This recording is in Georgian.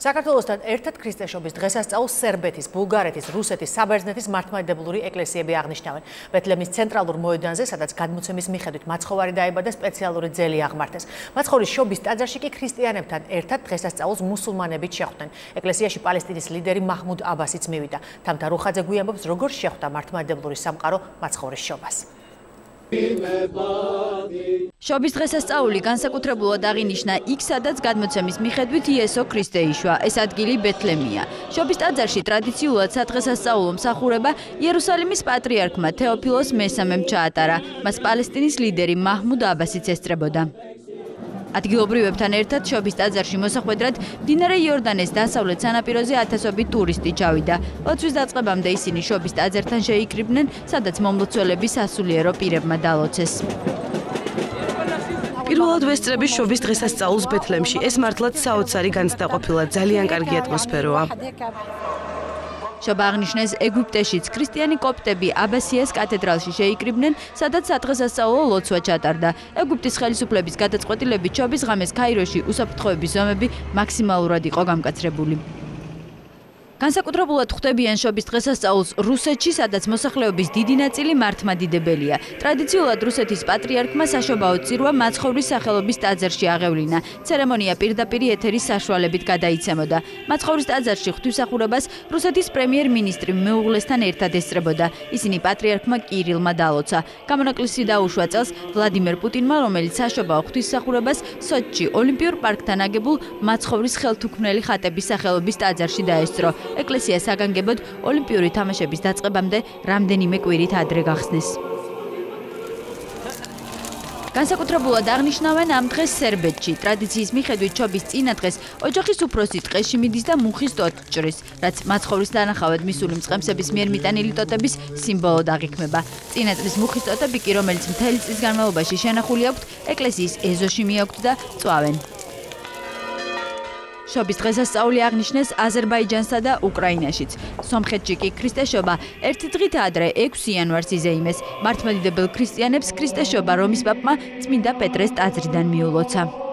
საქართველოსთან ერთად ქრისტესობის დღესასწაულს სერბეთის, ბულგარეთის, რუსეთის, საბერძნეთის მართლმადიდებლური ეკლესიები აღნიშნავენ. ბეთლემის ცენტრალურ მოედანზე, სადაც გადმოცემის მიხედვით მაცხოვარი დაიბადა, სპეციალური ძელი აღმართეს. მაცხოვრის შობის ტაძარში კი ქრისტიანებთან ერთად დღესასწაულს მუსულმანებიც შეხვდნენ. ეკლესიაში პალესტინის ლიდერი მაჰმუდ აბასიც მივიდა. თამთა რუხაძე გვიამბობს, როგორ შეხვდა მართლმადიდებლური სამყარო მაცხოვრის შობას. შობის დღესასწაული განსაკუთრებულად აღინიშნა იქ, სადაც გადმოცემის მიხედვით იესო ქრისტე იშვა. ეს ადგილი ბეთლემია. შობის ტაძარში ტრადიციულად სადღესასწაულო მსახურება იერუსალიმის პატრიარქმა თეოფილოს მესამემ ჩაატარა. მას პალესტინის ლიდერი მაჰმუდ აბასიც ესწრებოდა. ადგილობრივებთან ერთად შობის ტაძარში მოსახვედრად მდინარე იორდანეს დასავლეთ სანაპიროზე ათასობით ტურისტი ჩავიდა. ლოცვის დაწყებამდე ისინი შობის ტაძართან შეიკრიბნენ, სადაც მომლოცველები სასულიერო პირებმა დალოცეს. პირველად ვესწრები შობის დღესასწაულს ბეთლემში. ეს მართლაც საოცარი განცდა ყოფილა, ძალიან კარგი ატმოსფეროა. შობა აღნიშნეს ეგვიპტეშიც ქრისტიანი კოპტები აბასიას კათედრალში შეიკრიბნენ, სადაც სადღესასწაულო ლოცვა ჩატარდა. ეგვიპტის ხელისუფლების გადაწყვეტილებით შობის ღამეს ქაიროში უსაფრთხოების ზომები მაქსიმალურად იყო გამკაცრებული. განსაკუთრებულად ხვდებიან შობის დღესასწაულს რუსეთში, სადაც მოსახლეობის დიდი ნაწილი მართლმადიდებელია. ტრადიციულად რუსეთის პატრიარქმა საშობაო წირვა მაცხოვრის სახელობის ტაძარში აღევლინა. ცერემონია პირდაპირ ეთერის საშუალებით გადაიცემოდა. მაცხოვრის ტაძარში ღვთისმსახურებას რუსეთის პრემიერ-მინისტრი მეუღლესთან ერთად ესწრებოდა. ისინი პატრიარქმა კირილმა დალოცა. გამონაკლისი დაუშვა წელს ვლადიმერ პუტინმა, რომელიც საშობაო ღვთისმსახურებას სოჩში ოლიმპიურ პარკთან აგებულ მაცხოვრის ხელთუქმნელი ხატების სახელობის ტაძარში დაესწრო. ეკლესია საგანგებოდ ოლიმპიური თამაშების დაწყებამდე რამდენიმე კვირით ადრე გახსნეს. განსაკუთრებულად აღნიშნავენ ამ დღეს სერბეთში. ტრადიციის მიხედვით შობის წინა დღეს ოჯახის უფროსი ტყეში მიდის და მუხის ტოტს ჭრის, რაც მაცხოვრის დანახავად მისული მწყემსების მიერ მიტანილი ტოტების სიმბოლოდ აღიქმება. წინა წლის მუხის ტოტები კი, რომელიც მთელი წლის განმავლობაში შენახული აქვთ, ეკლესიის ეზოში მიაქვთ და წვავენ. შობის დღესასწაული აღნიშნეს აზერბაიჯანსა და უკრაინაშიც. სომხეთში კი ქრისტესობა ერთი დღით ადრე 6 იანვარს იზეიმეს. მართლმადიდებელ ქრისტიანებს ქრისტესობა რომის პაპმა წმინდა პეტრეს ტაძრიდან მიულოცა.